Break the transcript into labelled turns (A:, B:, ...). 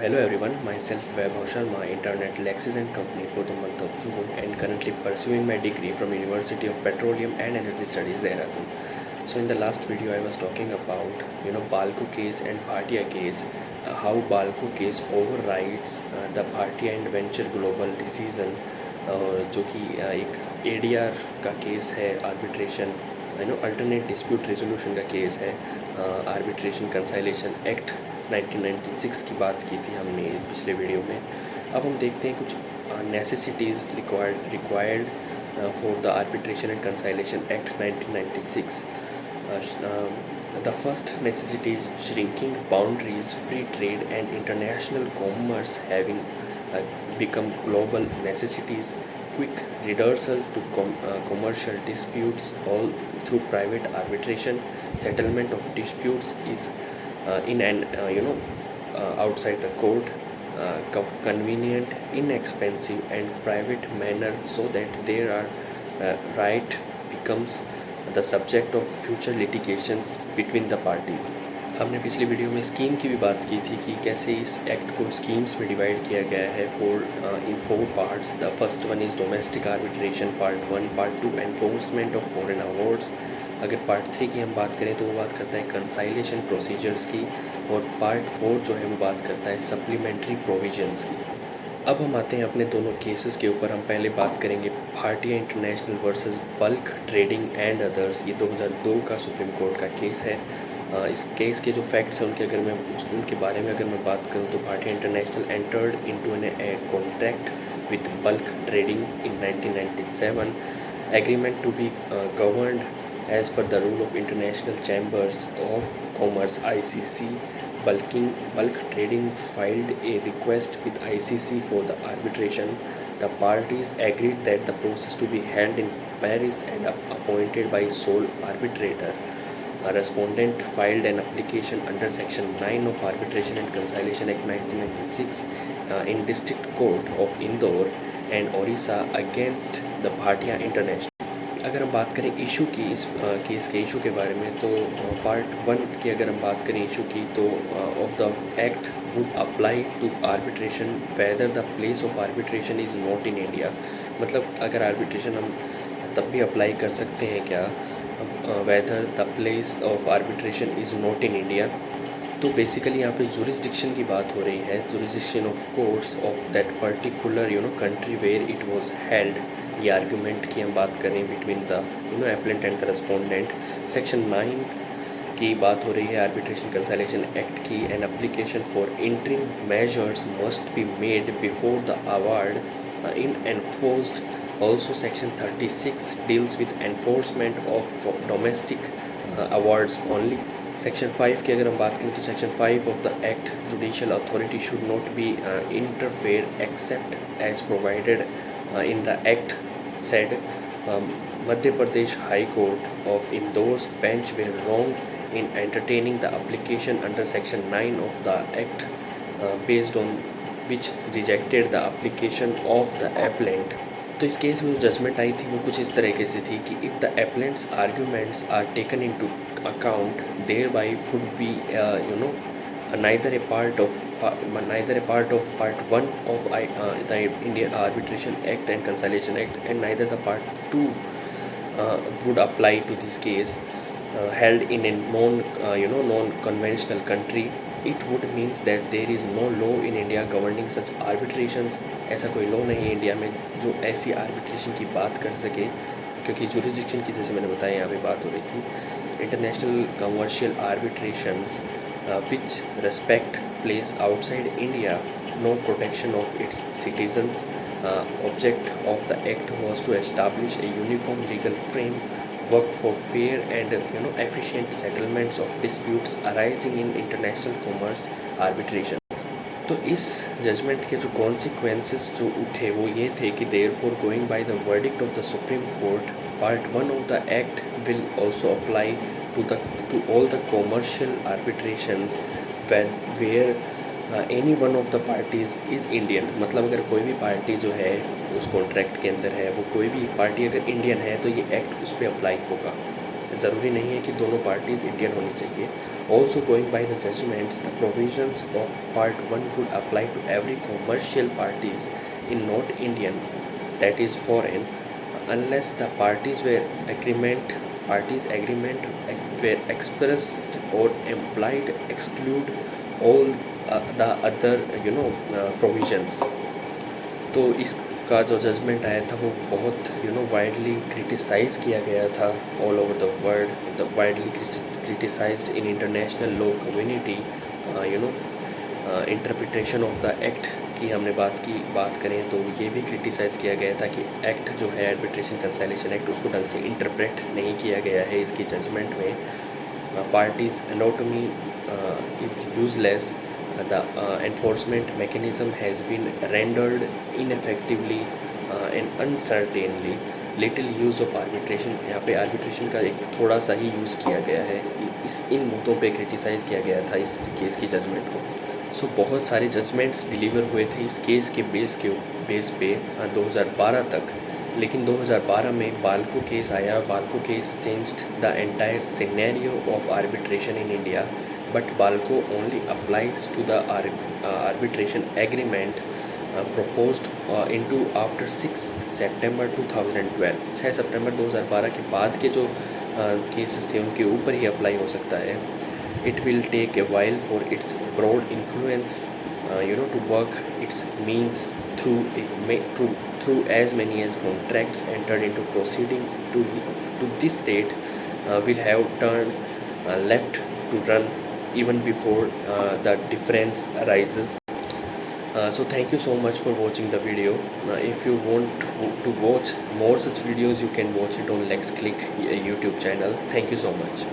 A: Hello everyone, myself Vaibhav Sharma, intern at Lexis and Company for the month of June and currently pursuing my degree from University of Petroleum and Energy Studies, Dehradun. So in the last video I was talking about Balco case and Bhatia case, how Balco case overrides the Bhatia and Venture Global decision, जो कि एक ADR का case है, arbitration alternate dispute resolution का case है, arbitration conciliation act 1996 की बात की थी हमने पिछले वीडियो में। अब हम देखते हैं कुछ necessities required for the arbitration and conciliation act 1996। The first necessity is shrinking boundaries, free trade and international commerce having become global necessities, quick redressal to commercial disputes all through private arbitration, settlement of disputes is in and outside the court, convenient, inexpensive and private manner so that their right becomes the subject of future litigations between the party। हमने पिछली video में scheme की भी बात की थी कि कैसे इस एक्ट को स्कीम्स में डिवाइड किया गया है in four parts. The first one is domestic arbitration, part 1, part 2 enforcement of foreign awards. अगर पार्ट 3 की हम बात करें तो वो बात करता है कंसाइलेशन प्रोसीजर्स की, और पार्ट 4 जो है वो बात करता है सप्लीमेंट्री प्रोविजंस की। अब हम आते हैं अपने दोनों केसेस के ऊपर। हम पहले बात करेंगे Bhatia international versus bulk trading and others. ये 2002 का सुप्रीम कोर्ट का केस है। इस केस के जो फैक्ट्स हैं उनके बारे में अगर मैं बात करूं तो Bhatia international entered into a contract with bulk trading in 1997, agreement to be governed as per the rule of International Chambers of Commerce (ICC). Bulk trading filed a request with ICC for the arbitration. The parties agreed that the process to be held in Paris and appointed by sole arbitrator. A respondent filed an application under Section 9 of Arbitration and Conciliation Act 1996 in District Court of Indore and Orissa against the Bhatia International। अगर हम बात करें issue की, इस case के issue के बारे में, तो पार्ट 1 की अगर हम बात करें इशू की तो of the act would apply to arbitration whether the place of arbitration is not in India. मतलब अगर आर्बिट्रेशन हम तब भी अप्लाई कर सकते हैं क्या whether the place of arbitration is not in India. तो बेसिकली यहाँ पे जुरिस्डिक्शन की बात हो रही है, jurisdiction of courts of that particular country where it was held. ये आर्ग्यूमेंट की हम बात करें between the appellant and correspondent. Section 9 की बात हो रही है आर्बिट्रेशन कंसाइलेशन एक्ट की। An application for interim measures must be made before the award in enforced. Also section 36 deals with enforcement of domestic awards only. Section 5 की अगर हम बात करें तो section 5 of the act, judicial authority should not be interfere except as provided in the act said। Madhya Pradesh High Court of Indore's bench were wrong in entertaining the application under section 9 of the act, based on which rejected the application of the appellant। तो इस case में जो judgement आई थी वो कुछ इस तरीके से थी कि if the appellant's arguments are taken into account, thereby would be neither a part of part 1 of the Indian Arbitration Act and Conciliation Act and neither the part 2 would apply to this case held in a non-conventional country। It would means that there is no law in India governing such arbitrations। ऐसा कोई law नहीं है India में जो ऐसी arbitration की बात कर सके, क्योंकि जुरिस्डिक्शन की जैसे मैंने बताया यहाँ पे बात हो रही थी international commercial arbitrations which respect place outside India, no protection of its citizens। Object of the act was to establish a uniform legal framework for fair and efficient settlements of disputes arising in international commerce arbitration। तो इस judgement के जो consequences जो उठे वो ये थे कि therefore going by the verdict of the supreme court, part 1 of the act will also apply to all the commercial arbitrations where any one of the parties is Indian। मतलब अगर कोई भी पार्टी जो है उस कॉन्ट्रैक्ट के अंदर है, वो कोई भी पार्टी अगर इंडियन है तो ये एक्ट उस पर अप्लाई होगा। ज़रूरी नहीं है कि दोनों पार्टीज़ इंडियन होनी चाहिए। Also, going by the judgments, the provisions of Part 1 would apply to every commercial parties in not Indian, that is foreign, unless the parties agreement were expressed or implied exclude all the other provisions. तो इसका जो judgement आया था वो बहुत widely criticise किया गया था all over the world, the widely criticised in international law community. Interpretation of the act की हमने बात करें तो ये भी क्रिटिसाइज़ किया गया था कि एक्ट जो है आर्बिट्रेशन कंसैलिडेशन एक्ट उसको ढंग से इंटरप्रेट नहीं किया गया है इसकी जजमेंट में। Parties anatomy is useless, the enforcement mechanism has been rendered ineffectively and uncertainly, little use of arbitration, यहाँ पे arbitration का एक थोड़ा सा ही यूज़ किया गया है। इन मुद्दों पे क्रिटिसाइज़ किया गया था इस केस की जजमेंट को। सो बहुत सारे जजमेंट्स डिलीवर हुए थे इस केस के बेस पे 2012 तक, लेकिन 2012 में बाल्को केस आया और Balco case changed the entire scenario of arbitration in India, but Balco only applies to the arbitration agreement proposed into after 6 September 2012। 6 सितंबर 2012 के बाद के जो केसेस थे उनके ऊपर ही अप्लाई हो सकता है। It will take a while for its broad influence to work its means through as many as contracts entered into proceeding to this date will have turned left to run even before the difference arises. So thank you so much for watching the video. If you want to watch more such videos, you can watch it on Lex Click YouTube channel. Thank you so much.